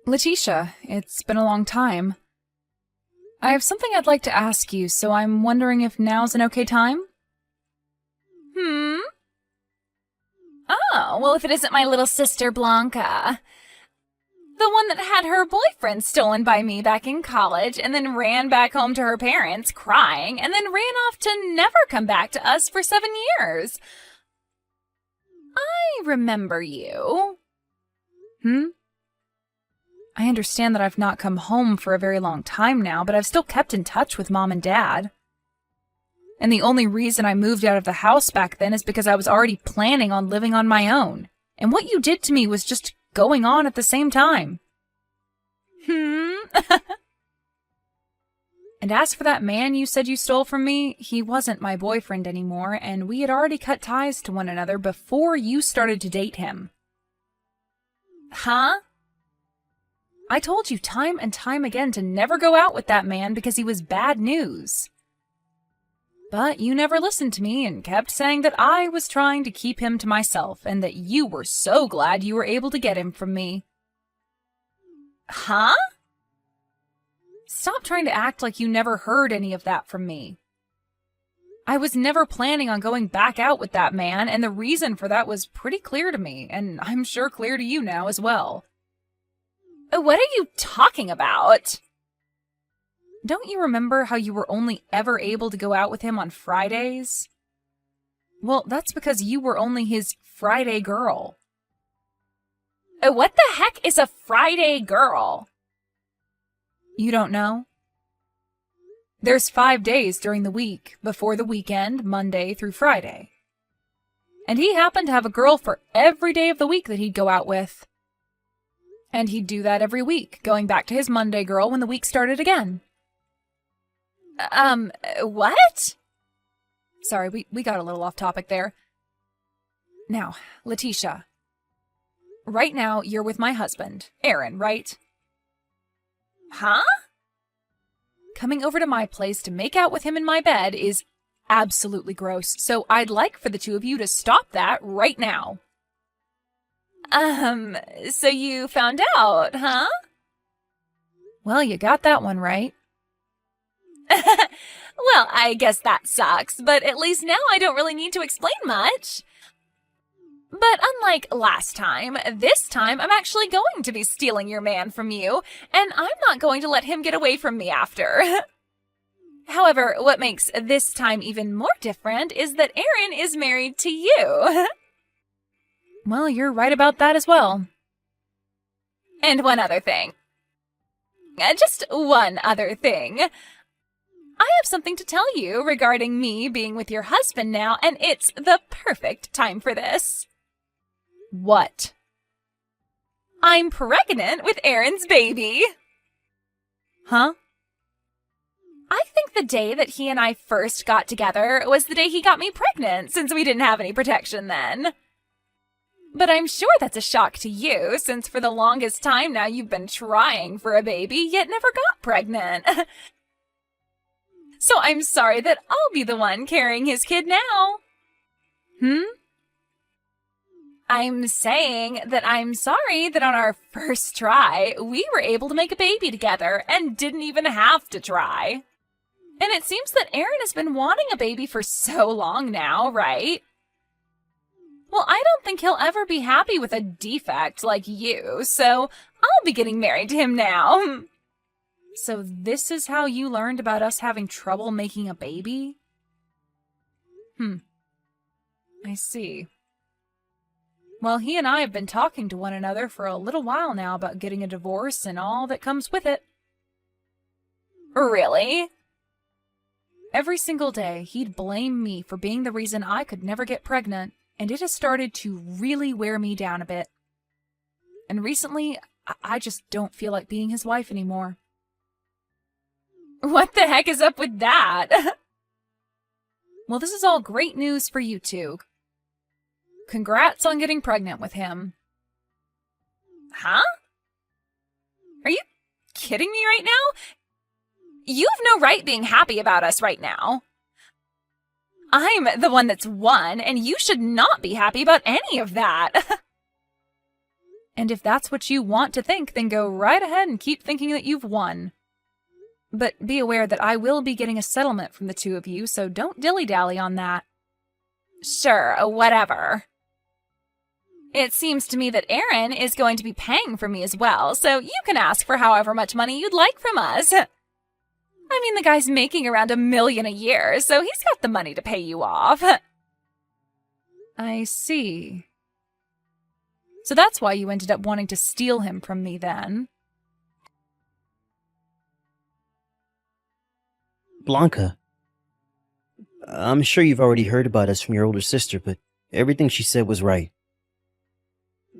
Letitia, it's been a long time. I have something I'd like to ask you, so I'm wondering if now's an okay time? Hmm? Oh, well, if it isn't my little sister Blanca. The one that had her boyfriend stolen by me back in college and then ran back home to her parents crying and then ran off to never come back to us for 7 years. I remember you. I understand that I've not come home for a very long time now, but I've still kept in touch with Mom and Dad. And the only reason I moved out of the house back then is because I was already planning on living on my own. And what you did to me was just going on at the same time. And as for that man you said you stole from me, he wasn't my boyfriend anymore, and we had already cut ties to one another before you started to date him. Huh? I told you time and time again to never go out with that man because he was bad news. But you never listened to me and kept saying that I was trying to keep him to myself and that you were so glad you were able to get him from me. Huh? Stop trying to act like you never heard any of that from me. I was never planning on going back out with that man, and the reason for that was pretty clear to me, and I'm sure clear to you now as well. What are you talking about? Don't you remember how you were only ever able to go out with him on Fridays? Well, that's because you were only his Friday girl. What the heck is a Friday girl? You don't know? There's 5 days during the week, before the weekend, Monday through Friday. And he happened to have a girl for every day of the week that he'd go out with. And he'd do that every week, going back to his Monday girl when the week started again. What? Sorry, we got a little off topic there. Now, Letitia. Right now, you're with my husband, Aaron, right? Huh? Coming over to my place to make out with him in my bed is absolutely gross, so I'd like for the two of you to stop that right now. So you found out, huh? Well, you got that one right. Well, I guess that sucks, but at least now I don't really need to explain much. But unlike last time, this time I'm actually going to be stealing your man from you, and I'm not going to let him get away from me after. However, what makes this time even more different is that Aaron is married to you. Well, you're right about that as well. And one other thing. Just one other thing. I have something to tell you regarding me being with your husband now, and it's the perfect time for this. What? I'm pregnant with Aaron's baby. Huh? I think the day that he and I first got together was the day he got me pregnant, since we didn't have any protection then. But I'm sure that's a shock to you, since for the longest time now you've been trying for a baby, yet never got pregnant. So I'm sorry that I'll be the one carrying his kid now. I'm saying that I'm sorry that on our first try, we were able to make a baby together and didn't even have to try. And it seems that Aaron has been wanting a baby for so long now, right? Well, I don't think he'll ever be happy with a defect like you, so I'll be getting married to him now. So this is how you learned about us having trouble making a baby? I see. Well, he and I have been talking to one another for a little while now about getting a divorce and all that comes with it. Really? Every single day, he'd blame me for being the reason I could never get pregnant, and it has started to really wear me down a bit. And recently, I just don't feel like being his wife anymore. What the heck is up with that? Well, this is all great news for you two. Congrats on getting pregnant with him. Huh? Are you kidding me right now? You have no right being happy about us right now. I'm the one that's won, and you should not be happy about any of that. And if that's what you want to think, then go right ahead and keep thinking that you've won. But be aware that I will be getting a settlement from the two of you, so don't dilly-dally on that. Sure, whatever. It seems to me that Aaron is going to be paying for me as well, so you can ask for however much money you'd like from us. I mean, the guy's making around $1 million a year, so he's got the money to pay you off. I see. So that's why you ended up wanting to steal him from me then. Blanca, I'm sure you've already heard about us from your older sister, but everything she said was right.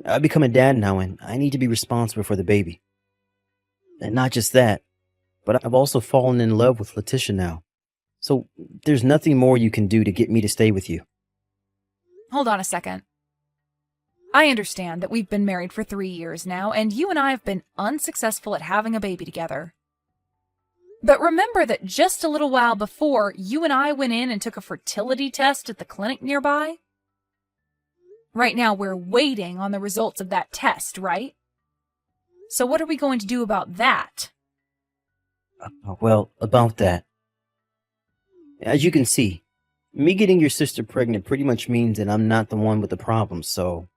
I've become a dad now, and I need to be responsible for the baby. And not just that, but I've also fallen in love with Letitia now. So there's nothing more you can do to get me to stay with you. Hold on a second. I understand that we've been married for 3 years now, and you and I have been unsuccessful at having a baby together. But remember that just a little while before, you and I went in and took a fertility test at the clinic nearby? Right now, we're waiting on the results of that test, right? So what are we going to do about that? Well, about that. As you can see, me getting your sister pregnant pretty much means that I'm not the one with the problem, so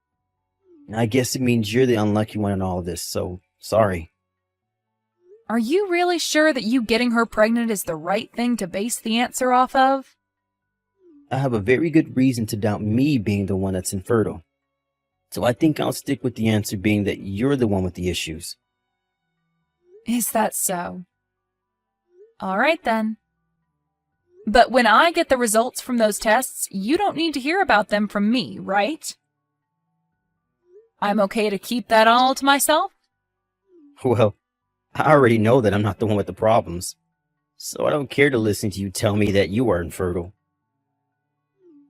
I guess it means you're the unlucky one in all of this, so sorry. Are you really sure that you getting her pregnant is the right thing to base the answer off of? I have a very good reason to doubt me being the one that's infertile. So I think I'll stick with the answer being that you're the one with the issues. Is that so? All right then. But when I get the results from those tests, you don't need to hear about them from me, right? I'm okay to keep that all to myself? Well, I already know that I'm not the one with the problems, so I don't care to listen to you tell me that you are infertile.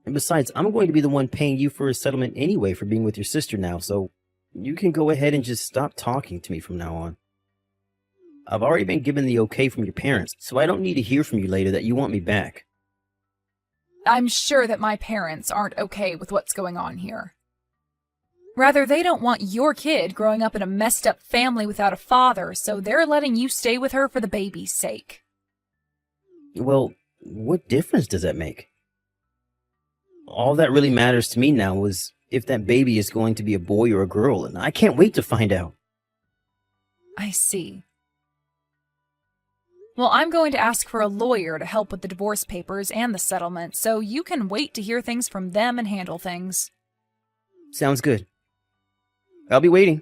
And besides, I'm going to be the one paying you for a settlement anyway for being with your sister now, so you can go ahead and just stop talking to me from now on. I've already been given the okay from your parents, so I don't need to hear from you later that you want me back. I'm sure that my parents aren't okay with what's going on here. Rather, they don't want your kid growing up in a messed up family without a father, so they're letting you stay with her for the baby's sake. Well, what difference does that make? All that really matters to me now is if that baby is going to be a boy or a girl, and I can't wait to find out. I see. Well, I'm going to ask for a lawyer to help with the divorce papers and the settlement, so you can wait to hear things from them and handle things. Sounds good. I'll be waiting.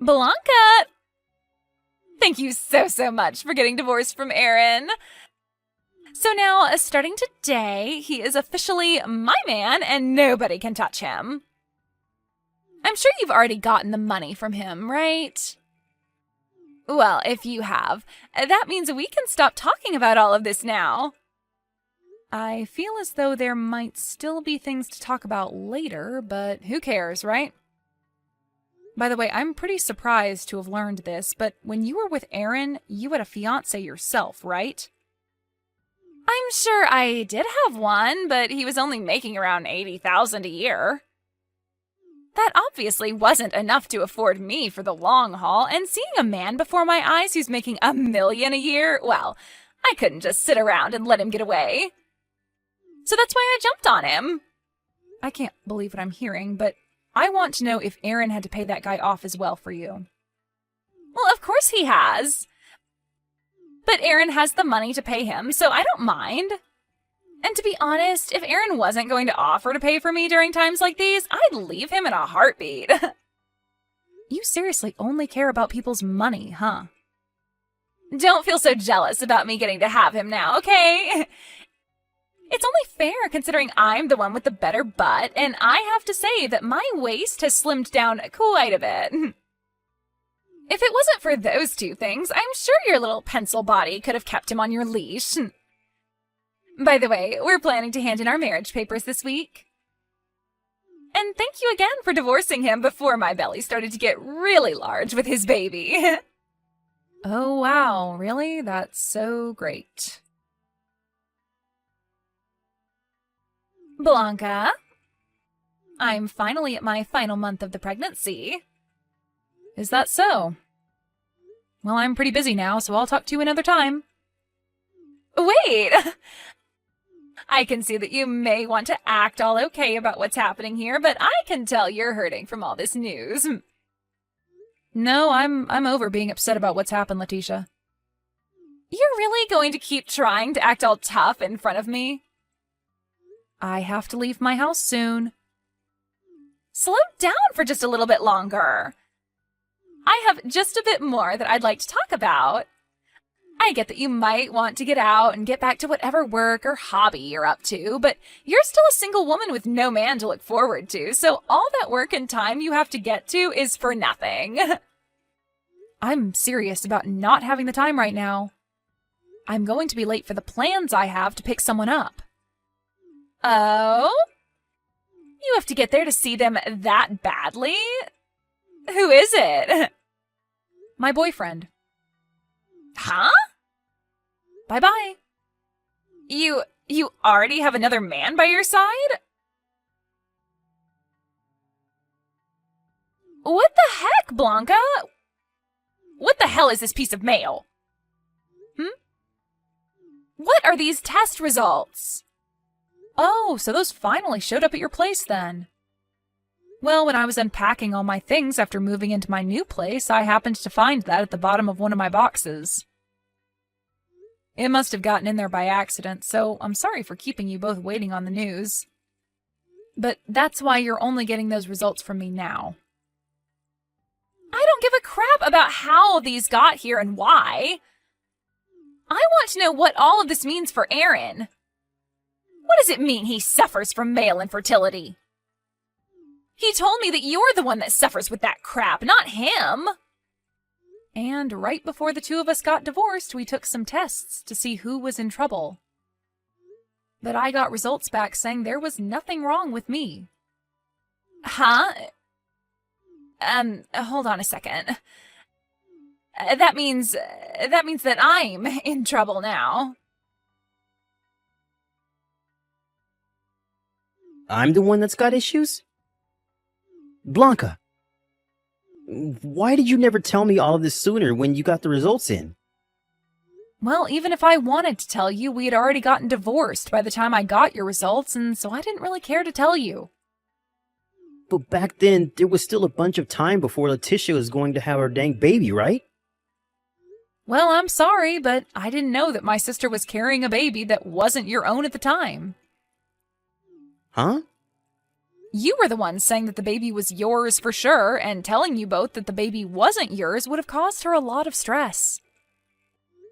Blanca! Thank you so much for getting divorced from Aaron. So now, starting today, he is officially my man and nobody can touch him. I'm sure you've already gotten the money from him, right? Well, if you have, that means we can stop talking about all of this now. I feel as though there might still be things to talk about later, but who cares, right? By the way, I'm pretty surprised to have learned this, but when you were with Aaron, you had a fiancé yourself, right? I'm sure I did have one, but he was only making around $80,000 a year. That obviously wasn't enough to afford me for the long haul, and seeing a man before my eyes who's making $1 million a year, well, I couldn't just sit around and let him get away. So that's why I jumped on him. I can't believe what I'm hearing, but I want to know if Aaron had to pay that guy off as well for you. Well, of course he has. But Aaron has the money to pay him, so I don't mind. And to be honest, if Aaron wasn't going to offer to pay for me during times like these, I'd leave him in a heartbeat. You seriously only care about people's money, huh? Don't feel so jealous about me getting to have him now, okay? It's only fair considering I'm the one with the better butt, and I have to say that my waist has slimmed down quite a bit. If it wasn't for those two things, I'm sure your little pencil body could have kept him on your leash. By the way, we're planning to hand in our marriage papers this week. And thank you again for divorcing him before my belly started to get really large with his baby. Oh, wow, really? That's so great. Blanca? I'm finally at my final month of the pregnancy. Is that so? Well, I'm pretty busy now, so I'll talk to you another time. Wait! I can see that you may want to act all okay about what's happening here, but I can tell you're hurting from all this news. No, I'm over being upset about what's happened, Letitia. You're really going to keep trying to act all tough in front of me? I have to leave my house soon. Slow down for just a little bit longer. I have just a bit more that I'd like to talk about. I get that you might want to get out and get back to whatever work or hobby you're up to, but you're still a single woman with no man to look forward to, so all that work and time you have to get to is for nothing. I'm serious about not having the time right now. I'm going to be late for the plans I have to pick someone up. Oh? You have to get there to see them that badly? Who is it? My boyfriend. Huh? Bye-bye. You already have another man by your side? What the heck, Blanca? What the hell is this piece of mail? What are these test results? Oh, so those finally showed up at your place then. Well, when I was unpacking all my things after moving into my new place, I happened to find that at the bottom of one of my boxes. It must have gotten in there by accident, so I'm sorry for keeping you both waiting on the news. But that's why you're only getting those results from me now. I don't give a crap about how these got here and why. I want to know what all of this means for Aaron. What does it mean he suffers from male infertility? He told me that you're the one that suffers with that crap, not him. And right before the two of us got divorced, we took some tests to see who was in trouble. But I got results back saying there was nothing wrong with me. Huh? Hold on a second. That means that I'm in trouble now. I'm the one that's got issues? Blanca, why did you never tell me all of this sooner when you got the results in? Well, even if I wanted to tell you, we had already gotten divorced by the time I got your results, and so I didn't really care to tell you. But back then, there was still a bunch of time before Letitia was going to have her dang baby, right? Well, I'm sorry, but I didn't know that my sister was carrying a baby that wasn't your own at the time. Huh? You were the one saying that the baby was yours for sure, and telling you both that the baby wasn't yours would have caused her a lot of stress.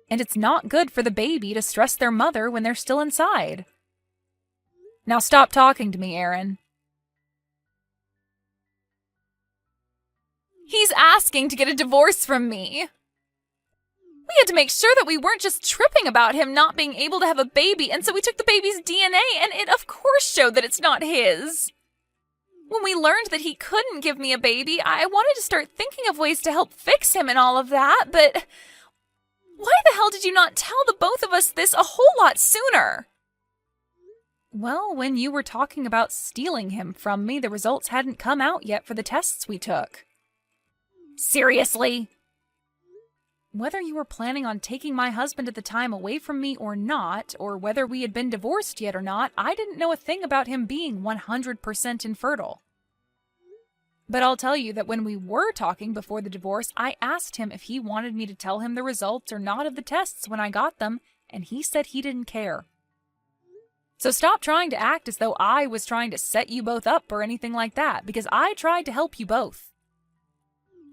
And it's not good for the baby to stress their mother when they're still inside. Now stop talking to me, Aaron. He's asking to get a divorce from me. We had to make sure that we weren't just tripping about him not being able to have a baby, and so we took the baby's DNA, and it of course showed that it's not his. When we learned that he couldn't give me a baby, I wanted to start thinking of ways to help fix him and all of that, but why the hell did you not tell the both of us this a whole lot sooner? Well, when you were talking about stealing him from me, the results hadn't come out yet for the tests we took. Seriously? Whether you were planning on taking my husband at the time away from me or not, or whether we had been divorced yet or not, I didn't know a thing about him being 100% infertile. But I'll tell you that when we were talking before the divorce, I asked him if he wanted me to tell him the results or not of the tests when I got them, and he said he didn't care. So stop trying to act as though I was trying to set you both up or anything like that, because I tried to help you both.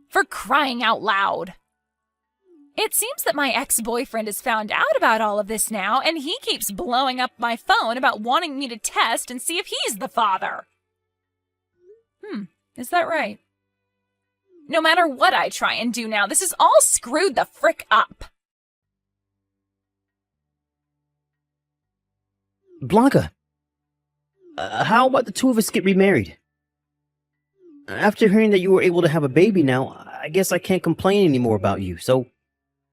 For crying out loud! It seems that my ex-boyfriend has found out about all of this now, and he keeps blowing up my phone about wanting me to test and see if he's the father. Is that right? No matter what I try and do now, this is all screwed the frick up. Blanca, how about the two of us get remarried? After hearing that you were able to have a baby now, I guess I can't complain anymore about you, so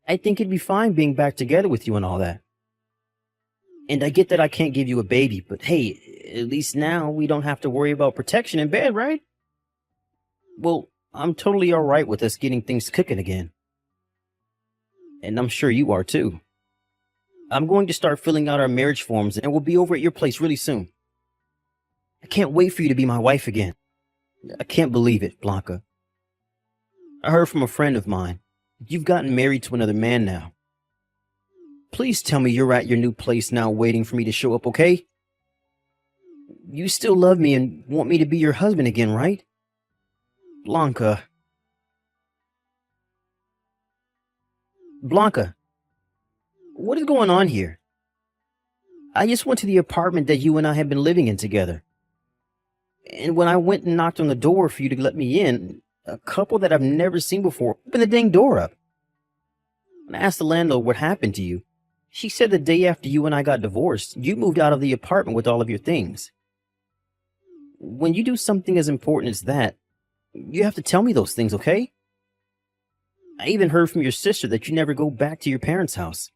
I think it'd be fine being back together with you and all that. And I get that I can't give you a baby, but hey, At least now we don't have to worry about protection in bed, right? Well, I'm totally alright with us getting things cooking again. And I'm sure you are too. I'm going to start filling out our marriage forms and we'll be over at your place really soon. I can't wait for you to be my wife again. I can't believe it, Blanca. I heard from a friend of mine. You've gotten married to another man now. Please tell me you're at your new place now waiting for me to show up, okay? You still love me and want me to be your husband again, right? Blanca. Blanca. What is going on here? I just went to the apartment that you and I have been living in together. And when I went and knocked on the door for you to let me in, a couple that I've never seen before opened the dang door up. When I asked the landlord what happened to you, she said the day after you and I got divorced, you moved out of the apartment with all of your things. When you do something as important as that, you have to tell me those things, okay? I even heard from your sister that you never go back to your parents' house.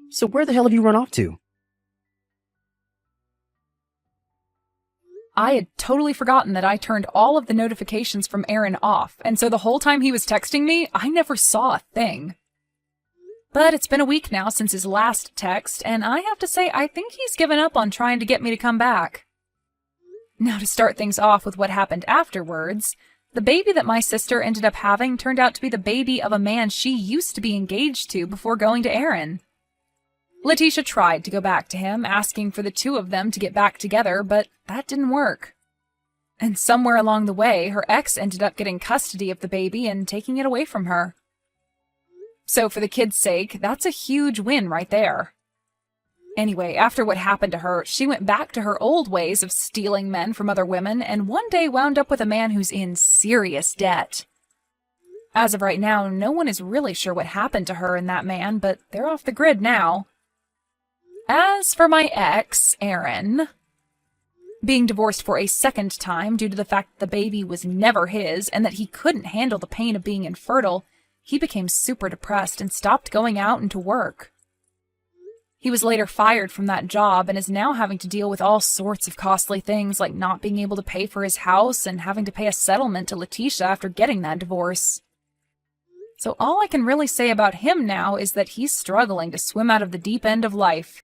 So where the hell have you run off to? I had totally forgotten that I turned all of the notifications from Aaron off, and so the whole time he was texting me, I never saw a thing. But it's been a week now since his last text, and I have to say I think he's given up on trying to get me to come back. Now to start things off with what happened afterwards, the baby that my sister ended up having turned out to be the baby of a man she used to be engaged to before going to Aaron. Letitia tried to go back to him, asking for the two of them to get back together, but that didn't work. And somewhere along the way, her ex ended up getting custody of the baby and taking it away from her. So for the kid's sake, that's a huge win right there. Anyway, after what happened to her, she went back to her old ways of stealing men from other women, and one day wound up with a man who's in serious debt. As of right now, no one is really sure what happened to her and that man, but they're off the grid now. As for my ex, Aaron, being divorced for a second time due to the fact that the baby was never his and that he couldn't handle the pain of being infertile, he became super depressed and stopped going out and to work. He was later fired from that job and is now having to deal with all sorts of costly things like not being able to pay for his house and having to pay a settlement to Letitia after getting that divorce. So all I can really say about him now is that he's struggling to swim out of the deep end of life.